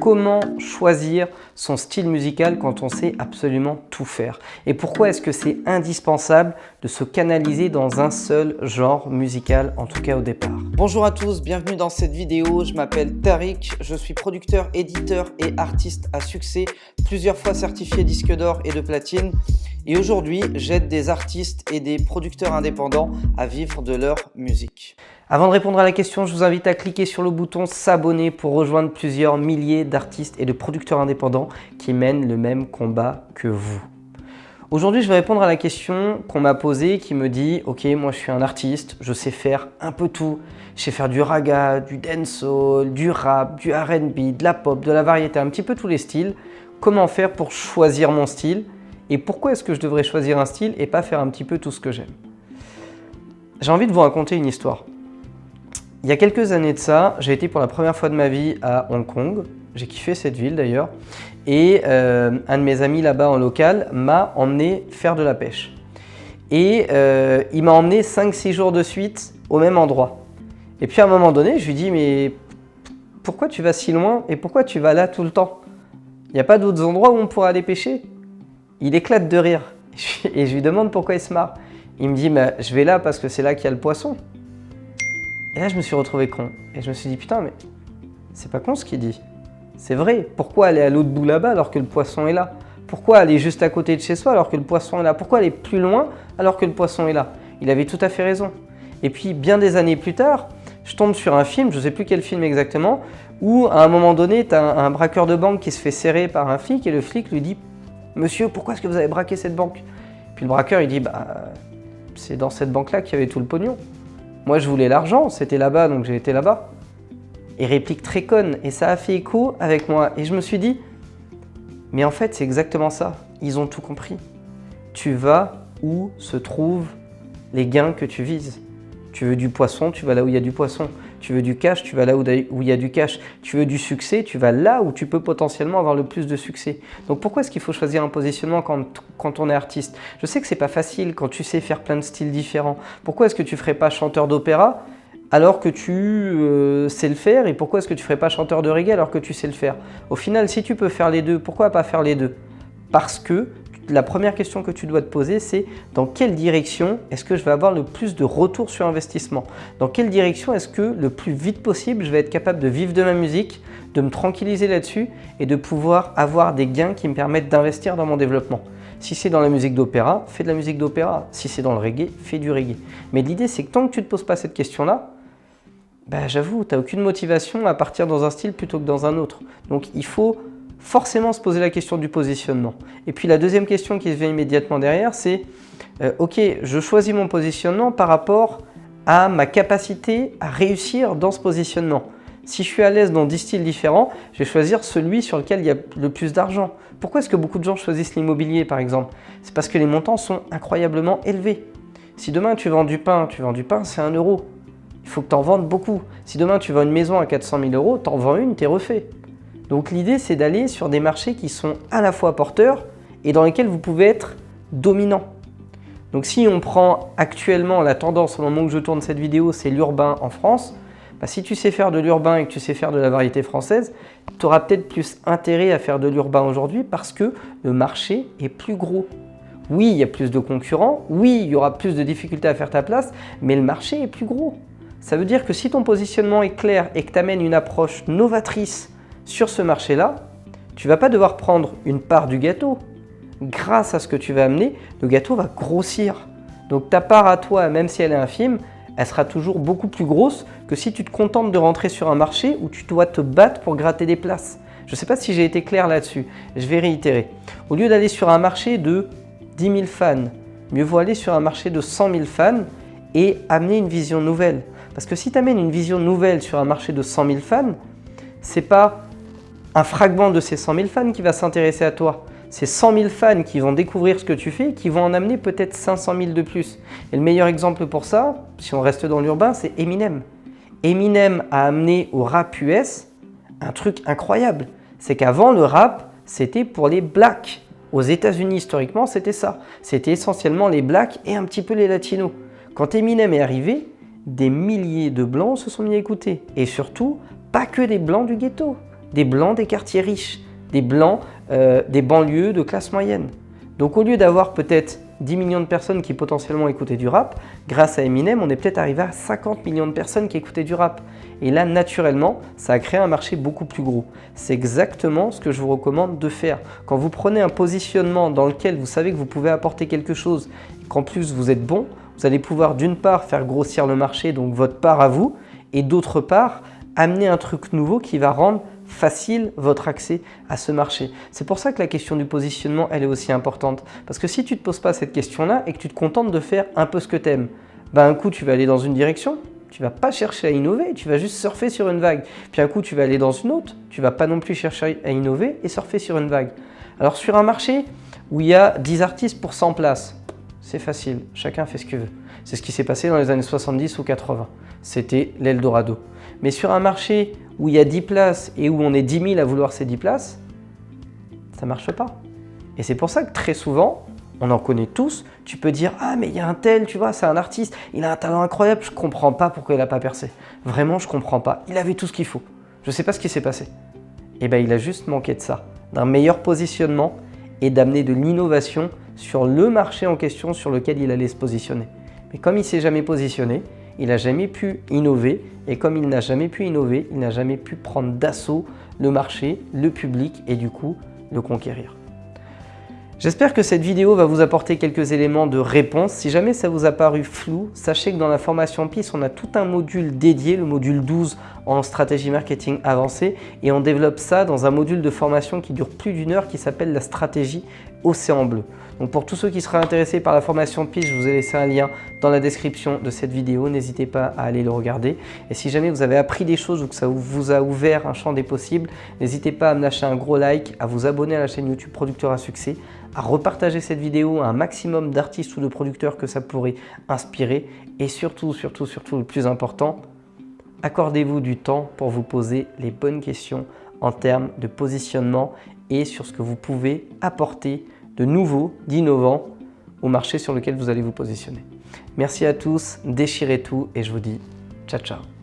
comment choisir son style musical quand on sait absolument tout faire? Et pourquoi est-ce que c'est indispensable de se canaliser dans un seul genre musical, en tout cas au départ? Bonjour à tous, bienvenue dans cette vidéo. Je m'appelle Tariq, je suis producteur, éditeur et artiste à succès, plusieurs fois certifié disque d'or et de platine. Et aujourd'hui, j'aide des artistes et des producteurs indépendants à vivre de leur musique. Avant de répondre à la question, je vous invite à cliquer sur le bouton s'abonner pour rejoindre plusieurs milliers d'artistes et de producteurs indépendants qui mènent le même combat que vous. Aujourd'hui, je vais répondre à la question qu'on m'a posée qui me dit « Ok, moi je suis un artiste, je sais faire un peu tout. Je sais faire du raga, du dancehall, du rap, du R&B, de la pop, de la variété, un petit peu tous les styles. Comment faire pour choisir mon style ? Et pourquoi est-ce que je devrais choisir un style et pas faire un petit peu tout ce que j'aime ?» J'ai envie de vous raconter une histoire. Il y a quelques années de ça, j'ai été pour la première fois de ma vie à Hong Kong. J'ai kiffé cette ville d'ailleurs. Et un de mes amis là-bas en local m'a emmené faire de la pêche. Et il m'a emmené 5-6 jours de suite au même endroit. Et puis à un moment donné, je lui dis « Mais pourquoi tu vas si loin et pourquoi tu vas là tout le temps? Il n'y a pas d'autres endroits où on pourra aller pêcher ?» Il éclate de rire. Et je lui demande pourquoi il se marre. Il me dit « Je vais là parce que c'est là qu'il y a le poisson. » Et là, je me suis retrouvé con. Et je me suis dit, putain, mais c'est pas con ce qu'il dit. C'est vrai. Pourquoi aller à l'autre bout là-bas alors que le poisson est là? Pourquoi aller juste à côté de chez soi alors que le poisson est là? Pourquoi aller plus loin alors que le poisson est là? Il avait tout à fait raison. Et puis, bien des années plus tard, je tombe sur un film, je ne sais plus quel film exactement, où à un moment donné, tu as un braqueur de banque qui se fait serrer par un flic et le flic lui dit « Monsieur, pourquoi est-ce que vous avez braqué cette banque ?» Puis le braqueur, il dit « C'est dans cette banque-là qu'il y avait tout le pognon. Moi, je voulais l'argent, c'était là-bas, donc j'ai été là-bas. » Et réplique très conne, et ça a fait écho avec moi. Et je me suis dit, mais en fait, c'est exactement ça. Ils ont tout compris. Tu vas où se trouvent les gains que tu vises. Tu veux du poisson, tu vas là où il y a du poisson. Tu veux du cash, tu vas là où il y a du cash. Tu veux du succès, tu vas là où tu peux potentiellement avoir le plus de succès. Donc pourquoi est-ce qu'il faut choisir un positionnement quand on est artiste? Je sais que c'est pas facile quand tu sais faire plein de styles différents. Pourquoi est-ce que tu ferais pas chanteur d'opéra alors que tu sais le faire? Et pourquoi est-ce que tu ferais pas chanteur de reggae alors que tu sais le faire? Au final, si tu peux faire les deux, pourquoi pas faire les deux? Parce que la première question que tu dois te poser, c'est dans quelle direction est-ce que je vais avoir le plus de retour sur investissement? Dans quelle direction est-ce que le plus vite possible, je vais être capable de vivre de ma musique, de me tranquilliser là-dessus et de pouvoir avoir des gains qui me permettent d'investir dans mon développement? Si c'est dans la musique d'opéra, fais de la musique d'opéra. Si c'est dans le reggae, fais du reggae. Mais l'idée, c'est que tant que tu ne te poses pas cette question-là, j'avoue, tu n'as aucune motivation à partir dans un style plutôt que dans un autre. Donc, il faut forcément se poser la question du positionnement. Et puis la deuxième question qui se vient immédiatement derrière, c'est ok, je choisis mon positionnement par rapport à ma capacité à réussir dans ce positionnement. Si je suis à l'aise dans 10 styles différents, je vais choisir celui sur lequel il y a le plus d'argent. Pourquoi est-ce que beaucoup de gens choisissent l'immobilier par exemple? C'est parce que les montants sont incroyablement élevés. Si demain tu vends du pain, c'est 1 euro. Il faut que tu en vendes beaucoup. Si demain tu vends une maison à 400 000 euros, tu en vends une, tu es refait. Donc l'idée, c'est d'aller sur des marchés qui sont à la fois porteurs et dans lesquels vous pouvez être dominant. Donc si on prend actuellement la tendance au moment où je tourne cette vidéo, c'est l'urbain en France, si tu sais faire de l'urbain et que tu sais faire de la variété française, tu auras peut-être plus intérêt à faire de l'urbain aujourd'hui parce que le marché est plus gros. Oui, il y a plus de concurrents, oui, il y aura plus de difficultés à faire ta place, mais le marché est plus gros. Ça veut dire que si ton positionnement est clair et que tu amènes une approche novatrice sur ce marché-là, tu ne vas pas devoir prendre une part du gâteau. Grâce à ce que tu vas amener, le gâteau va grossir. Donc ta part à toi, même si elle est infime, elle sera toujours beaucoup plus grosse que si tu te contentes de rentrer sur un marché où tu dois te battre pour gratter des places. Je ne sais pas si j'ai été clair là-dessus, je vais réitérer. Au lieu d'aller sur un marché de 10 000 fans, mieux vaut aller sur un marché de 100 000 fans et amener une vision nouvelle. Parce que si tu amènes une vision nouvelle sur un marché de 100 000 fans, c'est pas un fragment de ces 100 000 fans qui va s'intéresser à toi. C'est 100 000 fans qui vont découvrir ce que tu fais et qui vont en amener peut-être 500 000 de plus. Et le meilleur exemple pour ça, si on reste dans l'urbain, c'est Eminem. Eminem a amené au rap US un truc incroyable. C'est qu'avant, le rap, c'était pour les blacks. Aux États-Unis, historiquement, c'était ça. C'était essentiellement les blacks et un petit peu les latinos. Quand Eminem est arrivé, des milliers de blancs se sont mis à écouter. Et surtout, pas que des blancs du ghetto. des blancs des quartiers riches, des blancs des banlieues de classe moyenne. Donc au lieu d'avoir peut-être 10 millions de personnes qui potentiellement écoutaient du rap, grâce à Eminem, on est peut-être arrivé à 50 millions de personnes qui écoutaient du rap. Et là, naturellement, ça a créé un marché beaucoup plus gros. C'est exactement ce que je vous recommande de faire. Quand vous prenez un positionnement dans lequel vous savez que vous pouvez apporter quelque chose et qu'en plus vous êtes bon, vous allez pouvoir d'une part faire grossir le marché, donc votre part à vous, et d'autre part, amener un truc nouveau qui va rendre facile votre accès à ce marché. C'est pour ça que la question du positionnement, elle est aussi importante. Parce que si tu ne te poses pas cette question-là et que tu te contentes de faire un peu ce que tu aimes, un coup tu vas aller dans une direction, tu ne vas pas chercher à innover, tu vas juste surfer sur une vague. Puis un coup tu vas aller dans une autre, tu ne vas pas non plus chercher à innover et surfer sur une vague. Alors sur un marché où il y a 10 artistes pour 100 places, c'est facile, chacun fait ce qu'il veut. C'est ce qui s'est passé dans les années 70 ou 80. C'était l'Eldorado. Mais sur un marché où il y a 10 places et où on est 10 000 à vouloir ces 10 places, ça ne marche pas. Et c'est pour ça que très souvent, on en connaît tous, tu peux dire « Ah mais il y a un tel, tu vois, c'est un artiste, il a un talent incroyable, je ne comprends pas pourquoi il n'a pas percé. Vraiment, je ne comprends pas. Il avait tout ce qu'il faut. Je ne sais pas ce qui s'est passé. » Eh bien, il a juste manqué de ça, d'un meilleur positionnement et d'amener de l'innovation sur le marché en question sur lequel il allait se positionner. Mais comme il ne s'est jamais positionné, il n'a jamais pu innover et comme il n'a jamais pu innover, il n'a jamais pu prendre d'assaut le marché, le public et du coup le conquérir. J'espère que cette vidéo va vous apporter quelques éléments de réponse. Si jamais ça vous a paru flou, sachez que dans la formation PIS, on a tout un module dédié, le module 12 en stratégie marketing avancée et on développe ça dans un module de formation qui dure plus d'1 heure qui s'appelle la stratégie Océan Bleu. Donc pour tous ceux qui seraient intéressés par la formation PIS, je vous ai laissé un lien dans la description de cette vidéo. N'hésitez pas à aller le regarder. Et si jamais vous avez appris des choses ou que ça vous a ouvert un champ des possibles, n'hésitez pas à me lâcher un gros like, à vous abonner à la chaîne YouTube Producteur à Succès, à repartager cette vidéo à un maximum d'artistes ou de producteurs que ça pourrait inspirer. Et surtout, le plus important, accordez-vous du temps pour vous poser les bonnes questions en termes de positionnement et sur ce que vous pouvez apporter de nouveau, d'innovant au marché sur lequel vous allez vous positionner. Merci à tous, déchirez tout et je vous dis ciao ciao.